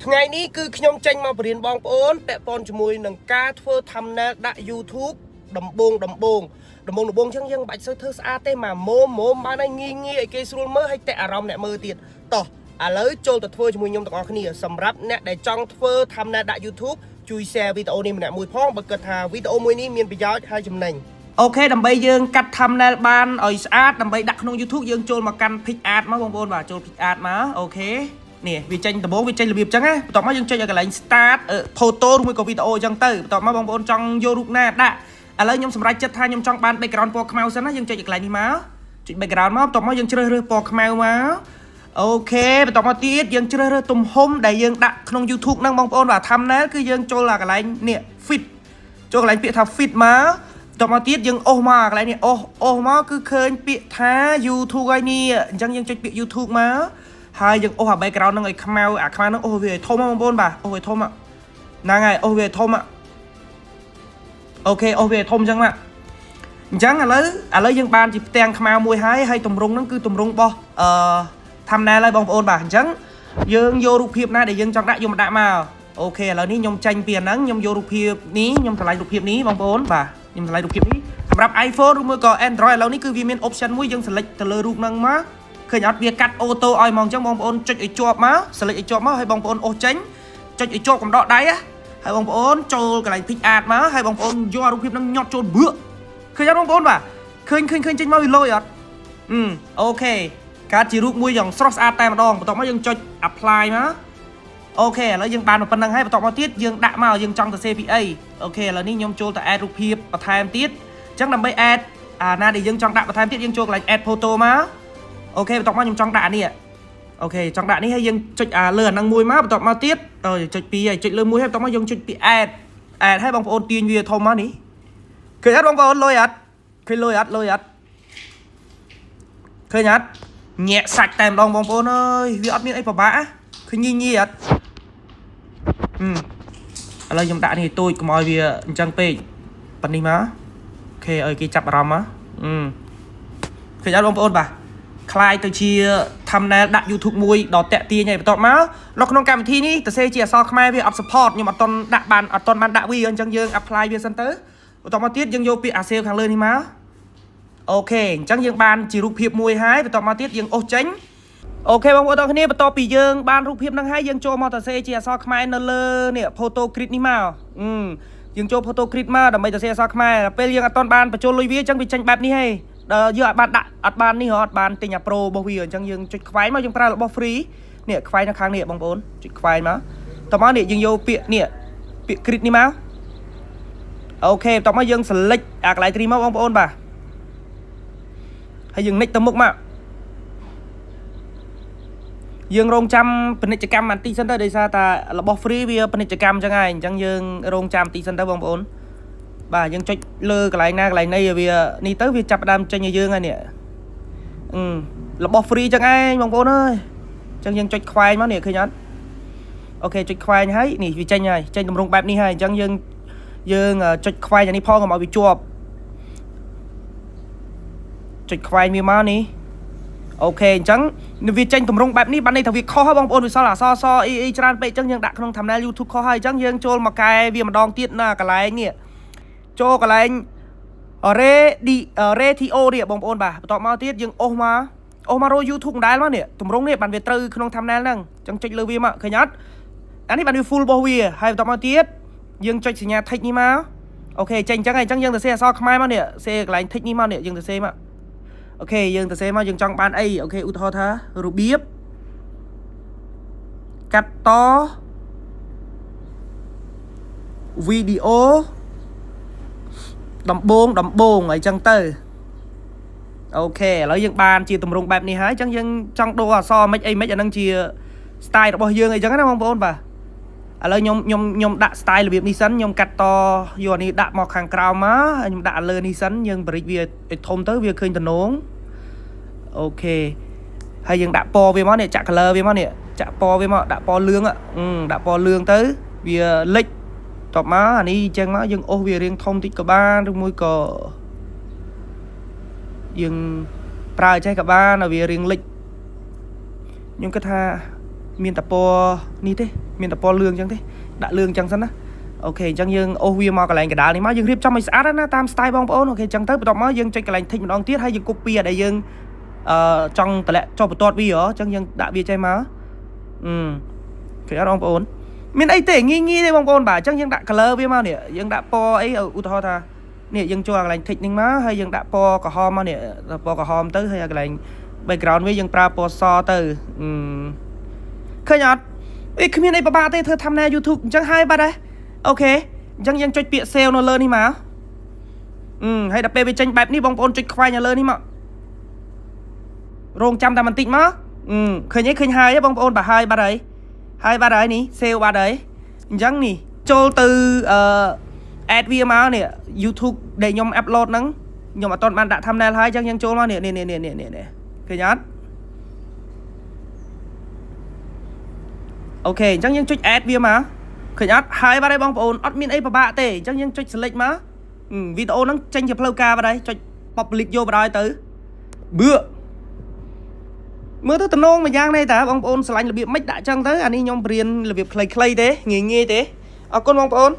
ថ្ងៃនេះគឺខ្ញុំចេញមកបរៀនបងប្អូនពាក់ព័ន្ធជាមួយនឹងការធ្វើ thumbnail ដាក់ YouTube ដំបូងចឹងយើងបាច់សូវធ្វើស្អាតទេមកម៉ូបានឲ្យងាយឲ្យគេស្រួលមើលឲ្យតែអារម្មណ៍អ្នកមើលទៀតតោះឥឡូវចូលទៅធ្វើជាមួយខ្ញុំទាំងអស់គ្នាសម្រាប់អ្នកដែលចង់ធ្វើ thumbnail ដាក់ YouTube ជួយ share វីដេអូនេះម្នាក់មួយផងបើគិតថាវីដេអូមួយនេះមានប្រយោជន៍ហើយចំណេញអូខេដើម្បីយើងកាត់ thumbnail បានឲ្យស្អាតដើម្បីដាក់ក្នុង YouTube យើងចូលមកកាន់ pick art មកបងប្អូនបាទចូល pick art មកអូខេនេះវាចេញដំបូងវាចេញរបៀបចឹងណាបន្ទាប់មកយើងចុចឲ្យកន្លែង start photo ឬមួយក៏វីដេអូចឹងទៅបន្ទាប់មកបងប្អូនចង់យករូបណាដាក់ឥឡូវខ្ញុំសម្រេចចិត្តថាខ្ញុំចង់បាន background ពណ៌ខ្មៅសិនណាយើងចុចឲ្យកន្លែងនេះមកចុច background មកបន្ទាប់មកយើងជ្រើសរើសពណ៌ខ្មៅមកអូខេបន្ទាប់មកទៀតយើងជ្រើសរើសទំហំដែលយើងដាក់ក្នុង YouTube ហ្នឹងបងប្អូនបាទ thumbnail គឺយើងចូលកន្លែងនេះ fit ចូលកន្លែងពាក្យថា fit មកបន្ទាប់មកទៀតយើងអូសមកកន្លែងនេះអូសមកគឺឃើញពាក្យថា YouTube ហើយនេះអញ្ចឹងយើងចុចពាក្យ YouTube មកហើយយើងអូសអា background ហ្នឹងឲ្យខ្មៅអាខ្មៅហ្នឹងអូសវាឲ្យធំបងប្អូនបាទអូសវាធំហ្នឹងហើយអូសវាឲ្យធំអូខេអូសវាឲ្យធំអញ្ចឹងមកអញ្ចឹងឥឡូវយើងបានជាផ្ទាំងខ្មៅមួយហើយទម្រង់ហ្នឹងគឺទម្រង់របស់thumbnail ហើយបងប្អូនបាទអញ្ចឹងយើងយករូបភាពណាដែលយើងចង់ដាក់យកមកដាក់មកអូខេឥឡូវនេះខ្ញុំចាញ់ពីអាហ្នឹងខ្ញុំយករូបភាពនេះខ្ញុំឆ្លៃរូបភាពនេះបងប្អូនបាទខ្ញុំឆ្លៃរូបភាពនេះសម្រាប់ iPhone ឬមួយក៏ Android ឥឡូវនេះគឺវាមាន option មួយយើង select ទៅលើរូបហ្នឹងមកឃើញអត់វាកាត់អូតូឲ្យហ្មងអញ្ចឹងបងប្អូនចុចឲ្យជាប់មក select ឲ្យជាប់មកហើយបងប្អូនអូសចេញចុចឲ្យជាប់កំដកដៃហើយបងប្អូនចូលកន្លែង pick art មកហើយបងប្អូនយករូបភាពហ្នឹងញាត់ចូលបឿឃើញអត់បងប្អូនបាទឃើញចេញមកវាលយអត់អូខេកាត់ជារូបមួយយ៉ាងស្រស់ស្អាតតែម្ដងបន្ទាប់មកយើងចុច apply មកអូខេឥឡូវយើងបានប៉ុណ្្នឹងហើយបន្ទាប់មកទៀតយើងដាក់មកយើងចង់ទៅ save ពីអីអូខេឥឡូវនេះខ្ញុំចូលទៅ add រូបភាពបន្ថែមទៀតអញ្ចឹងដើម្បី add អាណាដែលយើងចង់ដាក់បន្ថែមទៀតយើងចូលកន្លែង add photo មកអូខេបន្ទាប់មកខ្ញុំចង់ដាក់អានេះអូខេចង់ដាក់នេះហើយយើងចុចលើអាហ្នឹងមួយមកបន្ទាប់មកទៀតចុចពីរហើយចុចលើមួយហើយបន្ទាប់មកយើងចុចពី add ឲ្យបងប្អូនទាញវាធំមកនេះឃើញអត់បងប្អូនលុយអត់ឃើញលុយអត់ឃើញអត់ញាក់សាច់តែម្ដងបងប្អូនអើយវាអត់មានអីពិបាកឃើញញីអត់ឥឡូវខ្ញុំដាក់នេះទូចកុំឲ្យវាអញ្ចឹងពេកប៉ានេះមកអូខេឲ្យគេចាប់អារម្មណ៍មកឃើញអត់បងប្អូនបាទคล้ายទៅជា thumbnail ដាក់ YouTube មួយដល់តាក់ទាញហើយបន្ទាប់មកនៅក្នុងកម្មវិធីនេះតសេជាអក្សរខ្មែរវាអត់ support ខ្ញុំអត់ទាន់ដាក់បានដាក់វាអញ្ចឹងយើង apply វាសិនទៅបន្ទាប់មកទៀតយើងយកពាក្យ save ខាងលើនេះមកអូខេអញ្ចឹងយើងបានជារូបភាពមួយហើយបន្ទាប់មកទៀតយើងអូសចេញអូខេបងប្អូនទាំងគ្នាបន្ទាប់ពីយើងបានរូបភាពហ្នឹងហើយយើងចូលមកតសេជាអក្សរខ្មែរនៅលើនេះ photo grid នេះមកយើងចូល photo grid មកដើម្បីតសេអក្សរខ្មែរពេលយើងអត់ទាន់បានបញ្ចូលលុយវាអញ្ចឹងវាចេញបែបនេះហើយដល់យើងអត់បានដាក់អត់បាននេះអត់បានទិញអា Pro របស់វាអញ្ចឹងយើងចុចខ្វែងមកយើងប្រើរបស់ free នេះខ្វែងនៅខាងនេះបងប្អូនចុចខ្វែងមកតោះមកនេះយើងយកពាក្យនេះពាក្យ grid នេះមកអូខេតោះមកយើង select អាកន្លែង3មកបងប្អូនបាទហើយយើង next ទៅមុខមកយើងរងចាំពាណិជ្ជកម្មបន្តិចសិនទៅដោយសារតែរបស់ free វាពាណិជ្ជកម្មអញ្ចឹងហើយអញ្ចឹងយើងរងចាំបន្តិចសិនទៅបងប្អូនបាទយើងចុចលើកន្លែងណាកន្លែងនេះវានេះទៅវាចាប់ផ្ដើមចេញឲ្យយើងហើយនេះរបស់ free អញ្ចឹងឯងបងប្អូនអើយអញ្ចឹងយើងចុចខ្វែងមកនេះឃើញអត់អូខេចុចខ្វែងហើយនេះវាចេញហើយចេញតម្រង់បែបនេះហើយអញ្ចឹងយើងចុចខ្វែងអានេះផងកុំឲ្យវាជាប់ចុចខ្វែងវាមកនេះអូខេអញ្ចឹងវាចេញតម្រង់បែបនេះបានន័យថាវាខុសហើយបងប្អូនវាសល់អសអ៊ីច្រើនពេកអញ្ចឹងយើងដាក់ក្នុង thumbnail YouTube ខុសហើយអញ្ចឹងយើងចូលមកកែវាម្ដងទៀតណាកន្លែងនេះចូលកន្លែង ratio នេះបងប្អូនបាទបន្ទាប់មកទៀតយើងអូសមករក YouTube ម្ដងមកនេះតម្រង់នេះបានវាត្រូវក្នុង thumbnail ហ្នឹងអញ្ចឹងចុចលើវាមកឃើញអត់អានេះបានវា full របស់វាហើយបន្ទាប់មកទៀតយើងចុចសញ្ញា tick នេះមកអូខេចេញអញ្ចឹងហើយអញ្ចឹងយើងទៅសេអក្សរខ្មែរមកនេះសេកន្លែង tick នេះមកនេះយើងទៅសេមកអូខេយើងទៅសេមកយើងចង់បានអីអូខេឧទាហរណ៍ថារបៀបកាត់តវីដេអូដំបងអីចឹងទៅអូខេឥឡូវយើងបានជាទម្រង់បែបនេះហើយអញ្ចឹងយើងចង់ដូរអក្សរមិនអីមិនអានឹងជា style របស់យើងអីចឹងណាបងប្អូនបាទឥឡូវខ្ញុំដាក់ style របៀបនេះសិនខ្ញុំកាត់តយកអានេះដាក់មកខាងក្រោមមកខ្ញុំដាក់លើនេះសិនយើងបរិចវាឲ្យធំទៅវាឃើញតំណងអូខេហើយយើងដាក់ពណ៌វាមកនេះចាក់ color វាមកនេះចាក់ពណ៌វាមកដាក់ពណ៌លឿងដាក់ពណ៌លឿងទៅវាលិចតបមកអានេះអញ្ចឹងមកយើងអូសវារៀងធំតិចក៏បានឬមួយក៏យើងប្រើចេះក៏បានឲ្យវារៀងលិចខ្ញុំគិតថាមានតែពណ៌នេះទេ miền tập pol lương chẳng thế đã lương chẳng sẵn á ok chẳng dương ô vi mò cái lạnh cái đá này má dương riệp trong mình sát đó tam style bong ôn ok chẳng tới đọc má dương chơi cái lạnh thích một đòn tiết hay dương copy ở đây dương trong tờ lệ cho một tuột vi ở chẳng dương đã vi chơi má cái bong ôn miền ấy tệ nghi đây bong ôn bà chẳng dương đã color vi mà nè dương đã po ấy ở utah tha nè dương cho cái lạnh thích ninh má hay dương đã po cả hom mà nè po cả hom tới hay cái lạnh background với dương pra po so từ khơi nhọt ý không biết bà tê thơ tham gia YouTube chẳng hay bà đấy ok chẳng chẳng chơi bịa sale nó lên đi mà hay đập bê tranh bẹp ní bong ôn chơi khoai nhà lên đi mà rong trăm ta mình tịnh má khơi nhé khơi hai á bong ôn bà hai ba đấy ní sale ba đấy chẳng nì cho từ ad video mà nè YouTube để nhóm upload nắng nhưng mà toàn bạn đã tham gia hai chẳng chẳng cho nó nè khơi nhát ok chẳng những chút ad video mà khởi nhát hai ba đây bong ôn admin ấy bà tê chẳng những chút select má video nó tranh chụp lâu ca vào đây cho public vô vào đây tới bữa mưa tới tận nôn mà giang này ta bong ôn slide là việc mấy đã chân tới anh đi nhóm riêng là việc clay thế nghe thế con bong ôn